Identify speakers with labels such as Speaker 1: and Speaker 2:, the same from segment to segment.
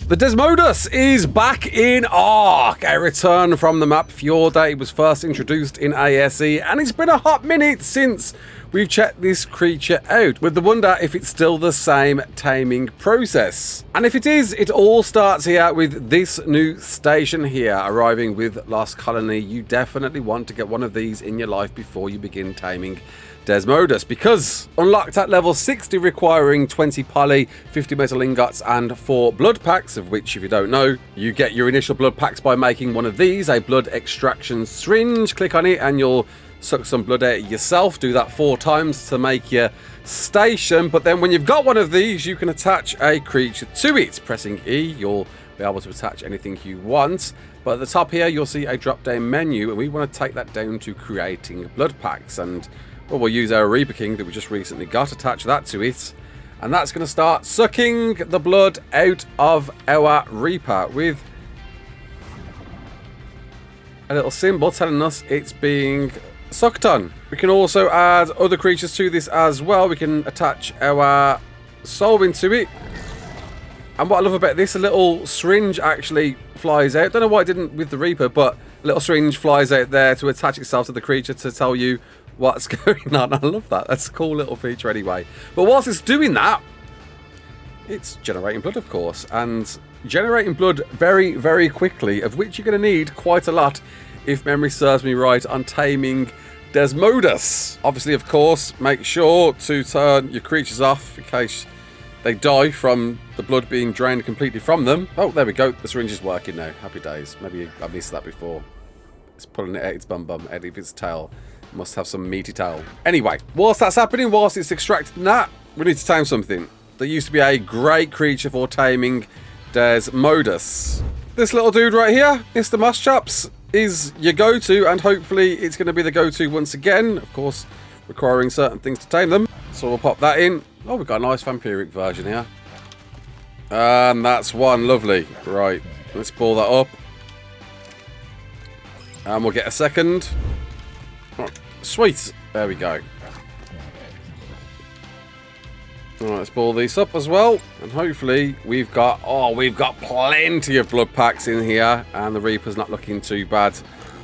Speaker 1: The Desmodus is back in ARK, a return from the map Fjorda. It was first introduced in ASE, and it's been a hot minute since we've checked this creature out, with the wonder if it's still the same taming process. And if it is, it all starts here with this new station here, arriving with Lost Colony. You definitely want to get one of these in your life before you begin taming Desmodus, because unlocked at level 60, requiring 20 poly, 50 metal ingots and 4 blood packs, of which, if you don't know, you get your initial blood packs by making one of these, a blood extraction syringe. Click on it and you'll suck some blood out yourself. Do that 4 times to make your station. But then when you've got one of these, you can attach a creature to it. Pressing E, you'll be able to attach anything you want. But at the top here, you'll see a drop down menu, and we want to take that down to creating blood packs. And well, we'll use our Reaper King that we just recently got, attach that to it, and that's going to start sucking the blood out of our Reaper with a little symbol telling us it's being sucked on. We can also add other creatures to this as well. We can attach our soul into it. And what I love about this, a little syringe actually flies out. Don't know why it didn't with the Reaper, but a little syringe flies out there to attach itself to the creature to tell you what's going on. I love that. That's a cool little feature anyway. But whilst it's doing that, it's generating blood, of course, and generating blood very, very quickly, of which you're going to need quite a lot, if memory serves me right, on taming Desmodus. Obviously, of course, make sure to turn your creatures off in case they die from the blood being drained completely from them. Oh, there we go. The syringe is working now. Happy days. Maybe I missed that before. It's pulling it out its bum out of its tail. Must have some meaty tail. Anyway, whilst that's happening, whilst it's extracting that, we need to tame something. There used to be a great creature for taming Desmodus. This little dude right here, Mr. Mosschops, is your go-to, and hopefully it's going to be the go-to once again. Of course, requiring certain things to tame them. So we'll pop that in. Oh, we've got a nice vampiric version here. And that's one. Lovely. Right, let's pull that up. And we'll get a second. Oh, sweet. There we go. Alright, let's ball these up as well. And hopefully we've got plenty of blood packs in here. And the Reaper's not looking too bad.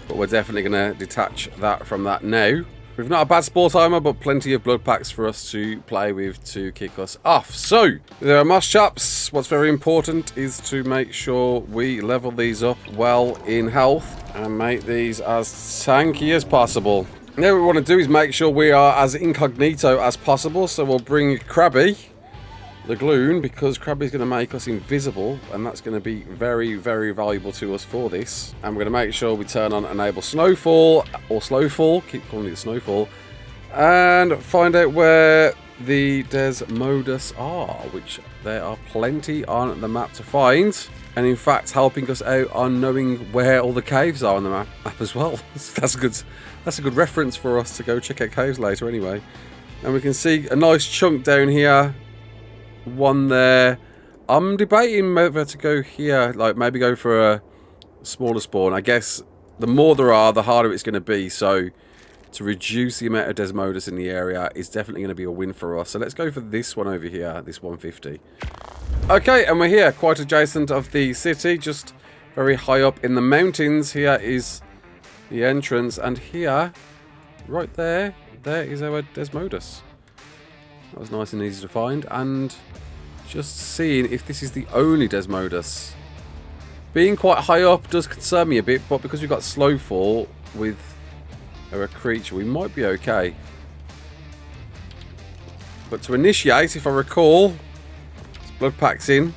Speaker 1: But we're definitely going to detach that from that now. We've not a bad spore timer, but plenty of blood packs for us to play with to kick us off. So, there are Mosschops. What's very important is to make sure we level these up well in health and make these as tanky as possible. Now what we want to do is make sure we are as incognito as possible. So we'll bring Krabby, the Gloon, because Krabby's going to make us invisible, and that's going to be very, very valuable to us for this. And we're going to make sure we turn on enable snowfall, or slowfall, keep calling it snowfall, and find out where the Desmodus are, which there are plenty on the map to find, and in fact helping us out on knowing where all the caves are on the map as well. That's a good reference for us to go check out caves later anyway. And we can see a nice chunk down here. One there. I'm debating whether to go here, like maybe go for a smaller spawn. I guess the more there are, the harder it's going to be. So to reduce the amount of Desmodus in the area is definitely going to be a win for us. So let's go for this one over here, this 150. Okay, and we're here, quite adjacent of the city, just very high up in the mountains. Here is the entrance, and here, right there, there is our Desmodus. That was nice and easy to find, and just seeing if this is the only Desmodus. Being quite high up does concern me a bit, but because we've got slow fall with our creature, we might be okay. But to initiate, if I recall, blood packs in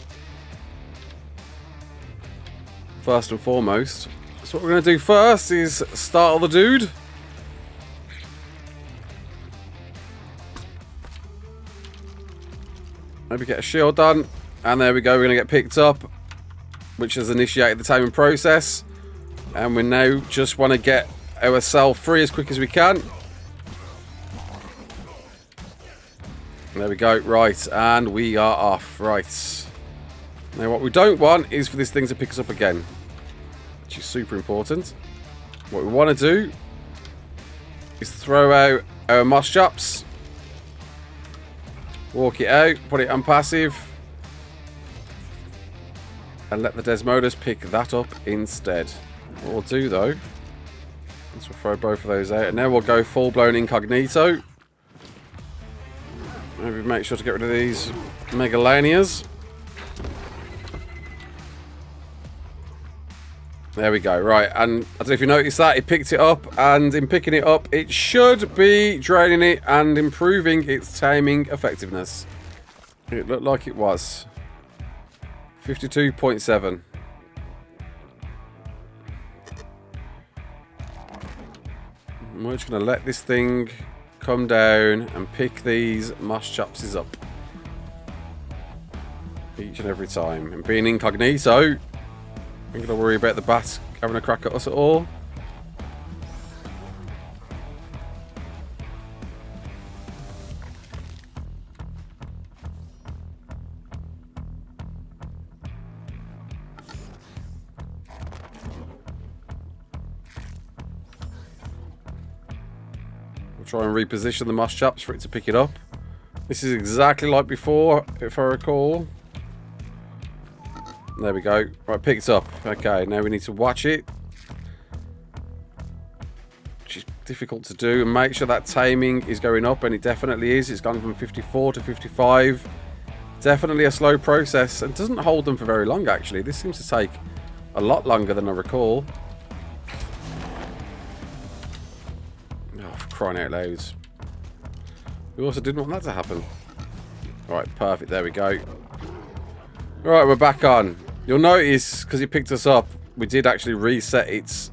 Speaker 1: first and foremost. So what we're going to do first is startle the dude. Maybe get a shield done, and there we go. We're going to get picked up, which has initiated the taming process, and we now just want to get ourselves free as quick as we can. There we go. Right, and we are off. Right, now what we don't want is for this thing to pick us up again, which is super important. What we want to do is throw out our Mosschops, walk it out, put it on passive, and let the Desmodus pick that up instead. What we'll do though, is we'll throw both of those out, and then we'll go full-blown incognito. Maybe make sure to get rid of these Megalanias. There we go, right, and I don't know if you noticed that, it picked it up, and in picking it up, it should be draining it and improving its taming effectiveness. It looked like it was. 52.7. We're just going to let this thing come down and pick these moss chopses up. Each and every time. And being incognito, I'm going to worry about the bats having a crack at us at all. We'll try and reposition the moss chops for it to pick it up. This is exactly like before, if I recall. There we go. Right, picked up. Okay, now we need to watch it. Which is difficult to do. And make sure that taming is going up, and it definitely is. It's gone from 54 to 55. Definitely a slow process. And doesn't hold them for very long, actually. This seems to take a lot longer than I recall. Oh, for crying out loud. We also didn't want that to happen. Alright, perfect. There we go. Alright, we're back on. You'll notice, because it picked us up, we did actually reset its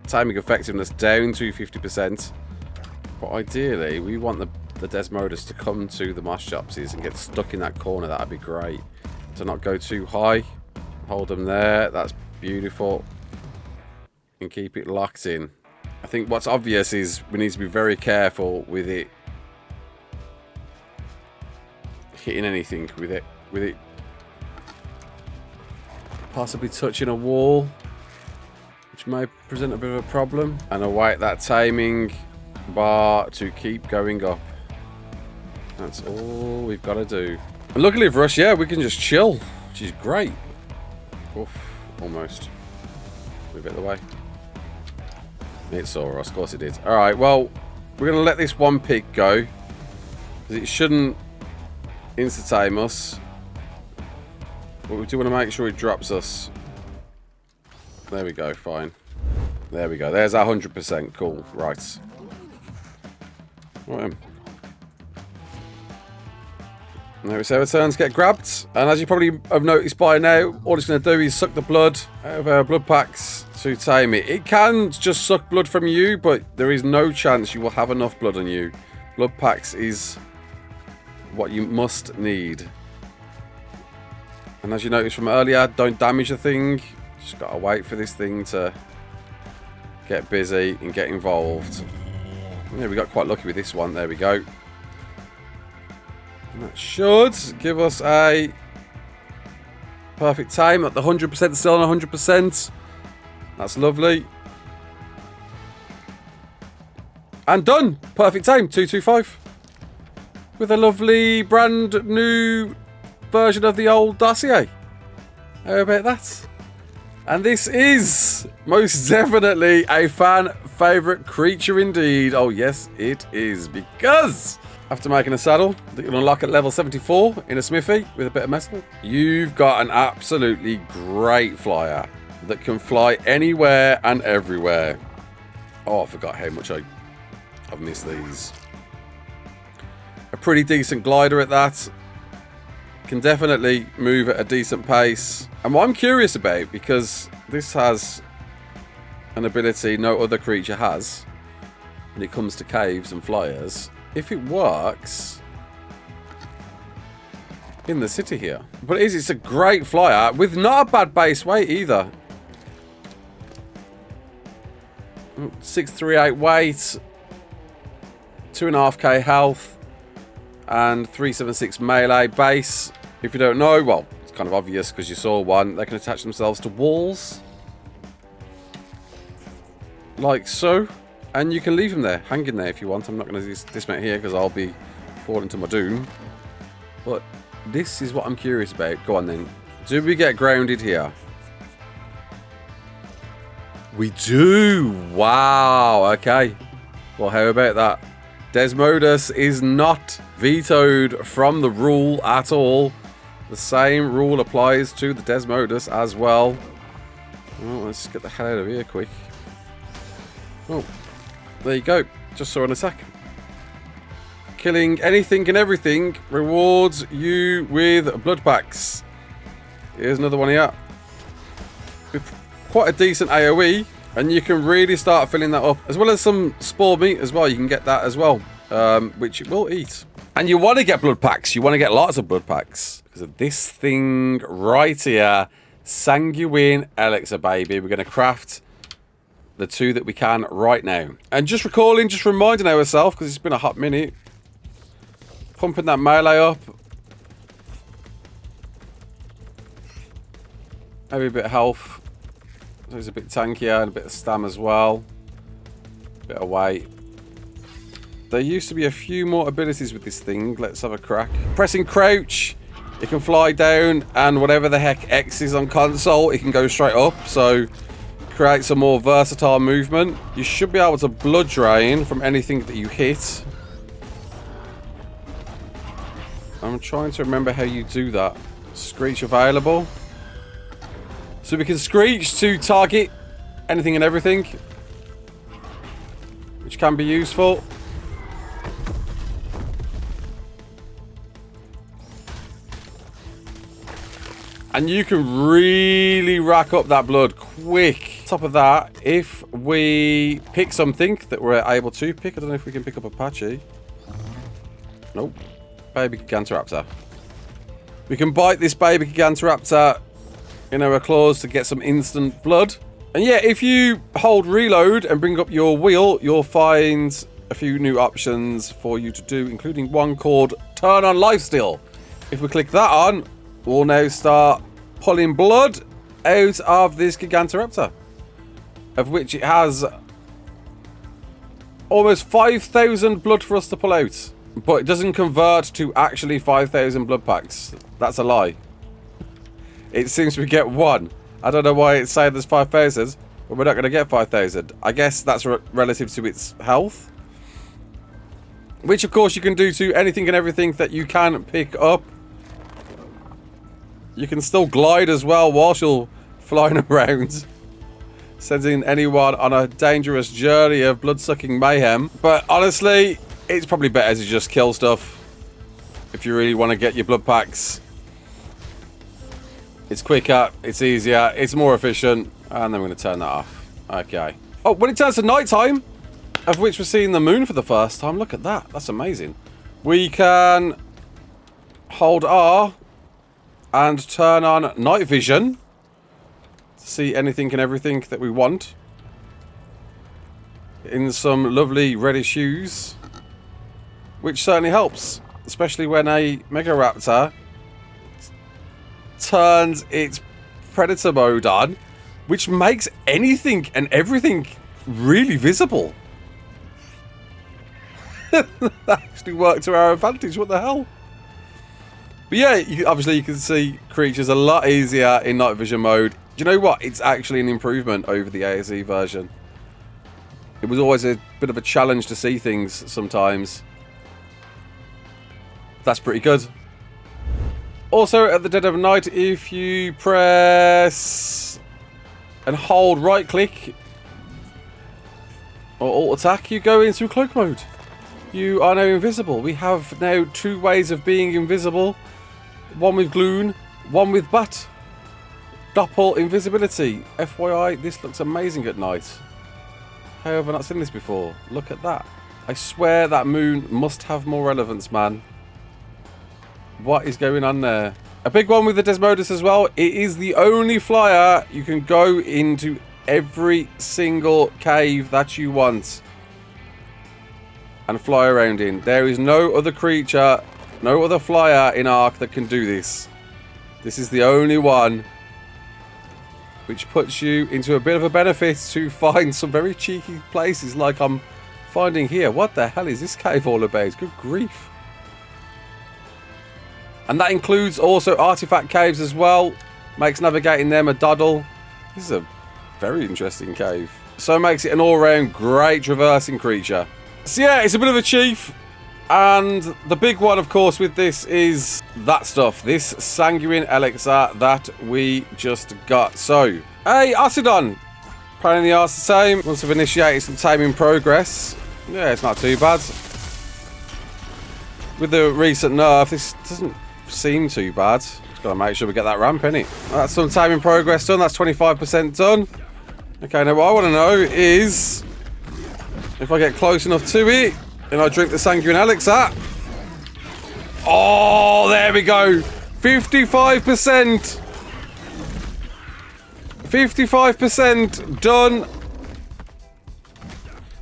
Speaker 1: taming effectiveness down to 50%. But ideally, we want the Desmodus to come to the moss chopses and get stuck in that corner. That'd be great. To not go too high. Hold them there. That's beautiful. And keep it locked in. I think what's obvious is we need to be very careful with it hitting anything with it possibly touching a wall, which may present a bit of a problem, and await that taming bar to keep going up. That's all we've got to do. And luckily for us, yeah, we can just chill, which is great. Oof, almost. Move it the way. It saw us, of course it did. Alright, well, we're going to let this one pig go, because it shouldn't insta-tame us. But we do want to make sure it drops us. There we go, fine. There we go, there's our 100%. Cool, right. Right. There we say our turns get grabbed. And as you probably have noticed by now, all it's going to do is suck the blood out of our blood packs to tame it. It can just suck blood from you, but there is no chance you will have enough blood on you. Blood packs is what you must need. And as you noticed from earlier, don't damage the thing. Just gotta wait for this thing to get busy and get involved. Yeah, we got quite lucky with this one. There we go. And that should give us a perfect tame at the 100%, still on 100%. That's lovely. And done. Perfect tame. 225. With a lovely brand new version of the old dossier. How about that? And this is most definitely a fan favourite creature indeed. Oh yes, it is. Because after making a saddle that you'll unlock at level 74 in a smithy with a bit of metal, you've got an absolutely great flyer that can fly anywhere and everywhere. Oh, I forgot how much I've missed these. A pretty decent glider at that. Can definitely move at a decent pace. And what I'm curious about, because this has an ability no other creature has when it comes to caves and flyers, if it works in the city here. But it's a great flyer with not a bad base weight either. 638 weight, 2.5k health, and 376 melee base. If you don't know, well, it's kind of obvious because you saw one. They can attach themselves to walls like so, and you can leave them there, hanging there if you want. I'm not going to dismount here because I'll be falling to my doom. But this is what I'm curious about. Go on then, Do we get grounded here? We do. Wow. Okay. Well, how about that? Desmodus is not vetoed from the rule at all. The same rule applies to the Desmodus as well. Well, let's get the hell out of here quick. Oh, there you go. Just saw an attack. Killing anything and everything rewards you with blood packs. Here's another one here. With quite a decent AoE, and you can really start filling that up. As well as some spore meat as well. You can get that as well, which you will eat. And you want to get blood packs. You want to get lots of blood packs. Because of this thing right here. Sanguine Elixir, baby. We're going to craft the 2 that we can right now. And just reminding ourselves, because it's been a hot minute. Pumping that melee up. Maybe a bit of health. So it's a bit tankier and a bit of stam as well. Bit of weight. There used to be a few more abilities with this thing. Let's have a crack. Pressing crouch, it can fly down, and whatever the heck X is on console, it can go straight up. So create some more versatile movement. You should be able to blood drain from anything that you hit. I'm trying to remember how you do that. Screech available. So we can screech to target anything and everything, which can be useful. And you can really rack up that blood quick. On top of that, if we pick something that we're able to pick, I don't know if we can pick up Apache. Nope. Baby Gigantoraptor. We can bite this baby Gigantoraptor in our claws to get some instant blood. And yeah, if you hold reload and bring up your wheel, you'll find a few new options for you to do, including one called Turn on Lifesteal. If we click that on, we'll now start pulling blood out of this Gigantoraptor, of which it has almost 5,000 blood for us to pull out. But it doesn't convert to actually 5,000 blood packs. That's a lie. It seems we get 1. I don't know why it's saying there's 5,000, but we're not going to get 5,000. I guess that's relative to its health. Which, of course, you can do to anything and everything that you can pick up. You can still glide as well whilst you're flying around, sending anyone on a dangerous journey of blood-sucking mayhem. But honestly, it's probably better to just kill stuff if you really want to get your blood packs. It's quicker, it's easier, it's more efficient, and then we're going to turn that off. Okay. Oh, when it turns to nighttime, of which we're seeing the moon for the first time, look at that. That's amazing. We can hold R and turn on night vision to see anything and everything that we want in some lovely reddish hues, which certainly helps, especially when a Megaraptor turns its predator mode on, which makes anything and everything really visible. That actually worked to our advantage. What the hell? But yeah, obviously you can see creatures a lot easier in night vision mode. Do you know what? It's actually an improvement over the ASE version. It was always a bit of a challenge to see things sometimes. That's pretty good. Also, at the dead of night, if you press and hold right click or alt attack, you go into cloak mode. You are now invisible. We have now 2 ways of being invisible. One with Gloon, one with Bat. Doppel invisibility. FYI, this looks amazing at night. How have I not seen this before? Look at that. I swear that moon must have more relevance, man. What is going on there? A big one with the Desmodus as well. It is the only flyer you can go into every single cave that you want and fly around in. There is no other creature, no other flyer in ARK that can do this. This is the only one, which puts you into a bit of a benefit to find some very cheeky places like I'm finding here. What the hell is this cave all about? Good grief. And that includes also artifact caves as well. Makes navigating them a doddle. This is a very interesting cave. So makes it an all-round great traversing creature. So yeah, it's a bit of a chief. And the big one, of course, with this is that stuff. This Sanguine Elixir that we just got. So, hey, Acidon. Pain in the arse the same. Once we've initiated some taming progress. Yeah, it's not too bad. With the recent nerf, this doesn't seem too bad. Just gotta make sure we get that ramp, innit? That's some taming progress done. That's 25% done. Okay, now what I want to know is if I get close enough to it and I drink the Sanguine Elixir. Oh, there we go. 55%. 55% done.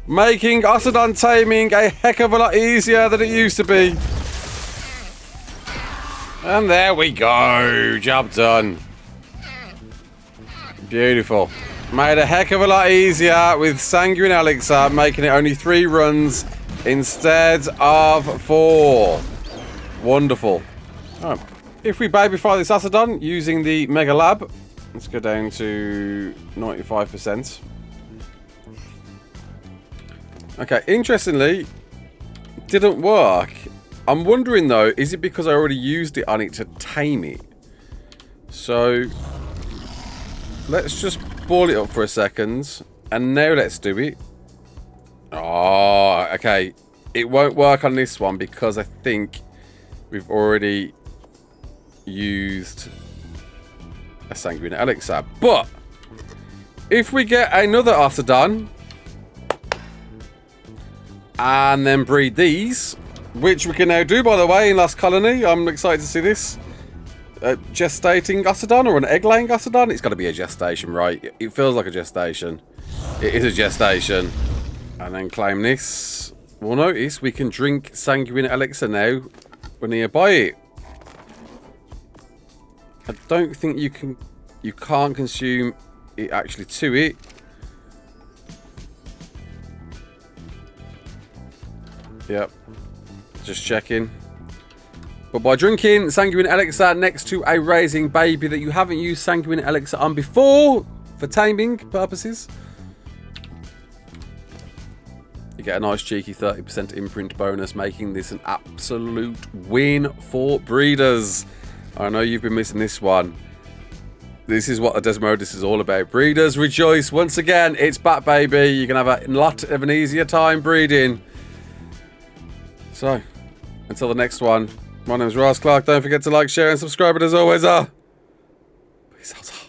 Speaker 1: Making Acidon taming a heck of a lot easier than it used to be. And there we go. Job done. Beautiful. Made a heck of a lot easier with Sanguine Elixir, making it only 3 runs instead of 4. Wonderful. Oh. If we babyfy this Acidon using the Mega Lab, let's go down to 95%. Okay, interestingly, didn't work. I'm wondering though, is it because I already used it on it to tame it? So, let's just ball it up for a second, and now let's do it. Oh, okay. It won't work on this one because I think we've already used a Sanguine Elixir. But if we get another Acidon and then breed these, which we can now do, by the way, in Last Colony. I'm excited to see this. Gestating Acidon or an egg-laying Acidon? It's got to be a gestation, right? It feels like a gestation. It is a gestation. And then claim this. We'll notice we can drink Sanguine Elixir now. We're nearby it. I don't think you can. You can't consume it actually to it. Yep. Just checking. But by drinking Sanguine Elixir next to a raising baby that you haven't used Sanguine Elixir on before for taming purposes, you get a nice cheeky 30% imprint bonus, making this an absolute win for breeders. I know you've been missing this one. This is what the Desmodus is all about. Breeders, rejoice. Once again, it's back, baby. You can have a lot of an easier time breeding. So, until the next one, my name is Raasclark. Don't forget to like, share, and subscribe. But as always, peace out.